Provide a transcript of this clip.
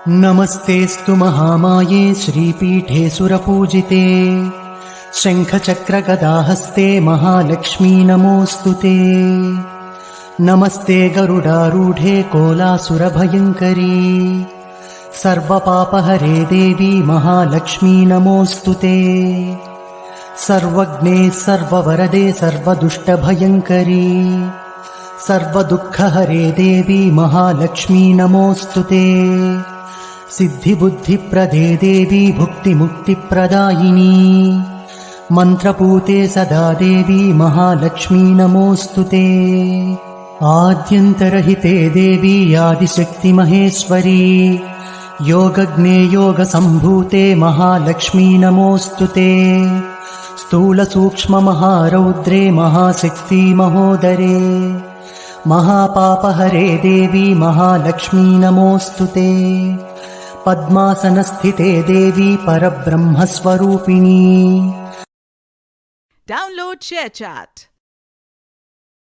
नमस्तेऽस्तु महामाये श्रीपीठे सुरपूजिते शङ्खचक्रगदाहस्ते महालक्ष्मी नमोऽस्तु ते। नमस्ते गरुडारूढे कोलासुरभयङ्करी सर्वपापहरे देवी महालक्ष्मी नमोऽस्तु ते। सर्वज्ञे सर्ववरदे सर्वदुष्टभयङ्करी सर्वदुःखहरे देवी महालक्ष्मी नमोऽस्तु ते। सिद्धिबुद्धिप्रदे देवी भुक्तिमुक्तिप्रदायिनी मन्त्रपूते सदा देवी महालक्ष्मी नमोऽस्तु ते। आद्यन्तरहिते देवी आदिशक्तिमहेश्वरी योगज्ञे योगसम्भूते महालक्ष्मी नमोऽस्तु ते। स्थूलसूक्ष्ममहारौद्रे महाशक्ति महोदरे महापापहरे देवी महालक्ष्मी नमोऽस्तु ते। पद्मासनस्थिते देवी परब्रह्मस्वरूपिणी। Download ShareChat.